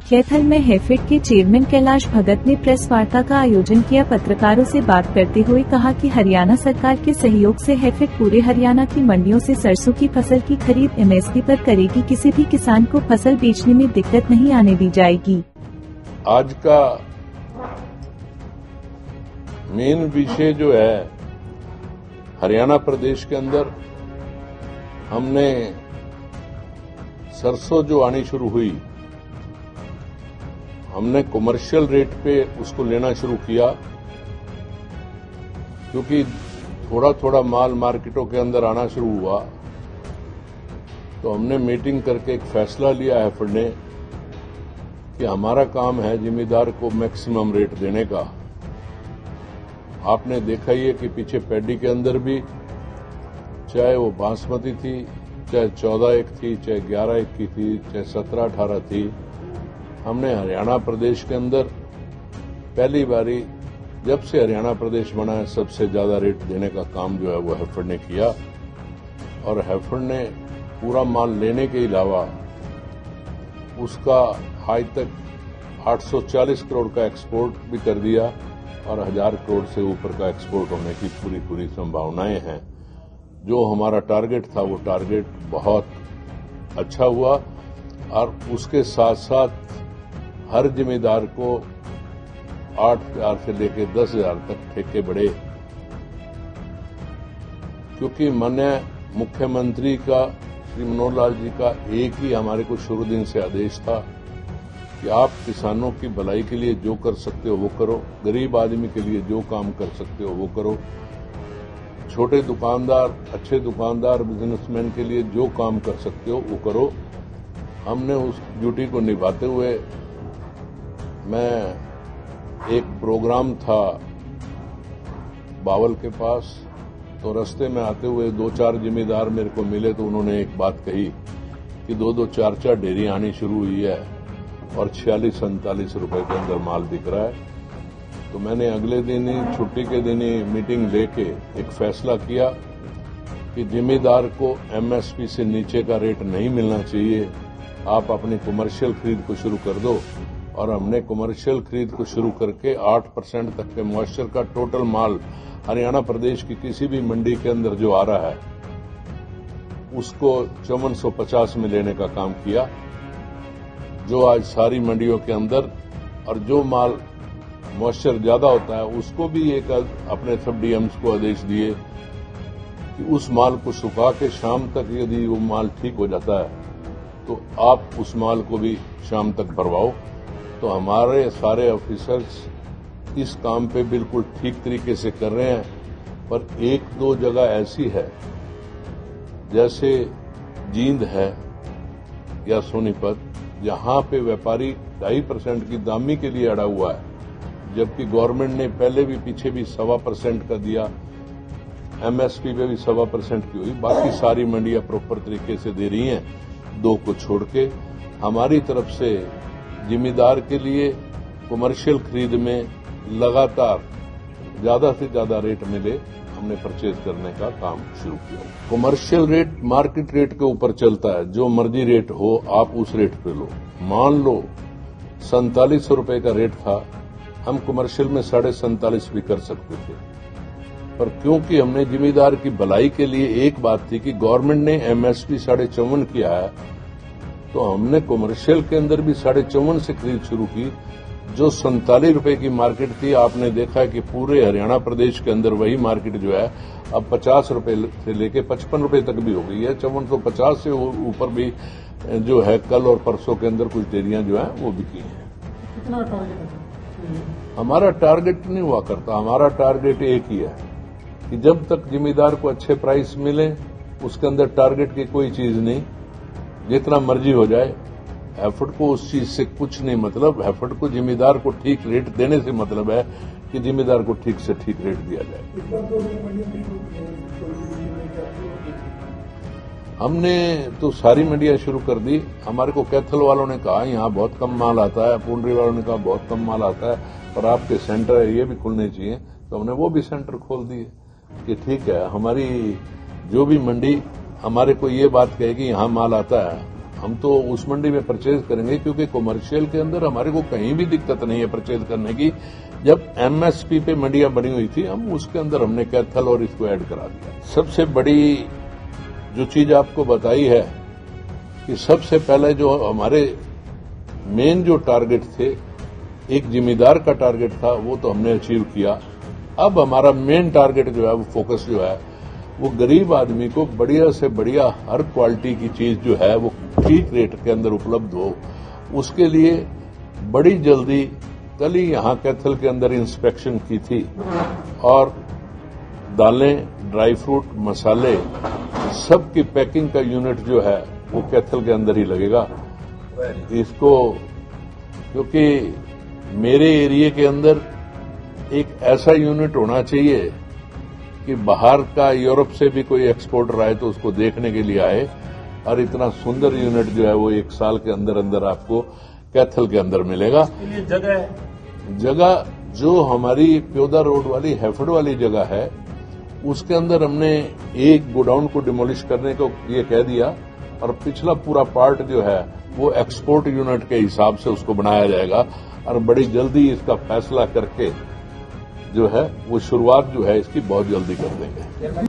कैथल में हैफेड के चेयरमैन कैलाश भगत ने प्रेस वार्ता का आयोजन किया। पत्रकारों से बात करते हुए कहा कि हरियाणा सरकार के सहयोग से हैफेड पूरे हरियाणा की मंडियों से सरसों की फसल की खरीद MSP पर करेगी। किसी भी किसान को फसल बेचने में दिक्कत नहीं आने दी जाएगी। आज का मेन विषय जो है, हरियाणा प्रदेश के अंदर हमने सरसों जो आनी शुरू हुई, हमने कमर्शियल रेट पे उसको लेना शुरू किया, क्योंकि थोड़ा थोड़ा माल मार्केटों के अंदर आना शुरू हुआ। तो हमने मीटिंग करके एक फैसला लिया हैफेड ने कि हमारा काम है जिम्मेदार को मैक्सिमम रेट देने का। आपने देखा ही है कि पीछे पैडी के अंदर भी, चाहे वो बासमती थी, चाहे 14-1 थी, चाहे 11-1 की थी, चाहे 17-18 थी, हमने हरियाणा प्रदेश के अंदर पहली बारी जब से हरियाणा प्रदेश बना है सबसे ज्यादा रेट देने का काम जो है वो हैफेड ने किया। और हैफेड ने पूरा माल लेने के अलावा उसका आज तक 840 करोड़ का एक्सपोर्ट भी कर दिया और 1000 करोड़ से ऊपर का एक्सपोर्ट होने की पूरी संभावनाएं हैं। जो हमारा टारगेट था वो टारगेट बहुत अच्छा हुआ। और उसके साथ साथ हर जिम्मेदार को 8,000 से लेकर 10,000 तक ठेके बढ़े, क्योंकि माननीय मुख्यमंत्री का श्री मनोहर लाल जी का एक ही हमारे को शुरू दिन से आदेश था कि आप किसानों की भलाई के लिए जो कर सकते हो वो करो, गरीब आदमी के लिए जो काम कर सकते हो वो करो, छोटे दुकानदार, अच्छे दुकानदार, बिजनेसमैन के लिए जो काम कर सकते हो वो करो। हमने उस ड्यूटी को निभाते हुए, मैं एक प्रोग्राम था बावल के पास, तो रास्ते में आते हुए 2-4 जिम्मेदार मेरे को मिले, तो उन्होंने एक बात कही कि 2-2, 4-4 डेयरी आनी शुरू हुई है और 46-47 रुपए के अंदर माल बिक रहा है। तो मैंने अगले दिन ही, छुट्टी के दिन ही मीटिंग लेके एक फैसला किया कि जिम्मेदार को MSP से नीचे का रेट नहीं मिलना चाहिए, आप अपनी कमर्शियल खरीद को शुरू कर दो। और हमने कमर्शियल खरीद को शुरू करके 8% तक के मॉइस्चर का टोटल माल हरियाणा प्रदेश की किसी भी मंडी के अंदर जो आ रहा है उसको 5450 में लेने का काम किया, जो आज सारी मंडियों के अंदर। और जो माल मॉइस्चर ज्यादा होता है उसको भी एक अपने सब DMs को आदेश दिए कि उस माल को सुखा के शाम तक यदि वो माल ठीक हो जाता है तो आप उस माल को भी शाम तक भरवाओ। तो हमारे सारे ऑफिसर्स इस काम पे बिल्कुल ठीक तरीके से कर रहे हैं। पर 1-2 जगह ऐसी है, जैसे जींद है या सोनीपत, जहां पे व्यापारी 2.5% की दामी के लिए अड़ा हुआ है, जबकि गवर्नमेंट ने पहले भी पीछे भी 1.25% का दिया, MSP पे भी 1.25% की हुई। बाकी सारी मंडियां प्रॉपर तरीके से दे रही हैं, 2 को छोड़ के। हमारी तरफ से जिम्मेदार के लिए कमर्शियल खरीद में लगातार ज्यादा से ज्यादा रेट मिले, हमने परचेज करने का काम शुरू किया। कमर्शियल रेट मार्केट रेट के ऊपर चलता है, जो मर्जी रेट हो आप उस रेट पे लो। मान लो 47 रुपए का रेट था, हम कमर्शियल में 47.5 भी कर सकते थे, पर क्योंकि हमने जिम्मेदार की भलाई के लिए, एक बात थी कि गवर्नमेंट ने MSP 54.5 किया है, तो हमने कमर्शियल के अंदर भी 54.5 से खरीद शुरू की। जो 47 रुपए की मार्केट थी, आपने देखा है कि पूरे हरियाणा प्रदेश के अंदर वही मार्केट जो है अब 50 रुपए से लेके 55 रुपए तक भी हो गई है। 5450 से ऊपर भी जो है कल और परसों के अंदर कुछ डेयरियां जो है वो बिकी हैं। कितना टारगेट है? हमारा टारगेट नहीं हुआ करता, हमारा टारगेट एक ही है कि जब तक जिम्मेदार को अच्छे प्राइस मिले, उसके अंदर टारगेट की कोई चीज नहीं, जितना मर्जी हो जाए। हैफेड को उस चीज से कुछ नहीं मतलब, हैफेड को जिम्मेदार को ठीक रेट देने से मतलब है कि जिम्मेदार को ठीक से ठीक रेट दिया जाए। हमने तो सारी मंडियां शुरू कर दी। हमारे को कैथल वालों ने कहा यहाँ बहुत कम माल आता है, पुंडरी वालों ने कहा बहुत कम माल आता है, पर आपके सेंटर है ये भी खुलने चाहिए, तो हमने वो भी सेंटर खोल दिए कि ठीक है, हमारी जो भी मंडी हमारे को ये बात कहेगी यहाँ माल आता है, हम तो उस मंडी में परचेज करेंगे, क्योंकि कमर्शियल के अंदर हमारे को कहीं भी दिक्कत नहीं है परचेज करने की। जब एमएसपी पे मंडियां बनी हुई थी, हम उसके अंदर हमने कैथल और इसको ऐड करा दिया। सबसे बड़ी जो चीज आपको बताई है कि सबसे पहले जो हमारे मेन जो टारगेट थे, एक जिम्मेदार का टारगेट था, वो तो हमने अचीव किया। अब हमारा मेन टारगेट जो है, वो फोकस जो है, वो गरीब आदमी को बढ़िया से बढ़िया हर क्वालिटी की चीज जो है वो ठीक रेट के अंदर उपलब्ध हो। उसके लिए बड़ी जल्दी कल ही यहां कैथल के अंदर इंस्पेक्शन की थी और दालें, ड्राई फ्रूट, मसाले सबकी पैकिंग का यूनिट जो है वो कैथल के अंदर ही लगेगा। इसको क्योंकि मेरे एरिया के अंदर एक ऐसा यूनिट होना चाहिए कि बाहर का यूरोप से भी कोई एक्सपोर्टर आए तो उसको देखने के लिए आए, और इतना सुंदर यूनिट जो है वो 1 साल के अंदर अंदर आपको कैथल के अंदर मिलेगा। ये जगह जो हमारी प्योदा रोड वाली हैफर्ड वाली जगह है, उसके अंदर हमने एक गोडाउन को डिमोलिश करने को ये कह दिया, और पिछला पूरा पार्ट जो है वो एक्सपोर्ट यूनिट के हिसाब से उसको बनाया जाएगा, और बड़ी जल्दी इसका फैसला करके जो है वो शुरुआत जो है इसकी बहुत जल्दी कर देंगे।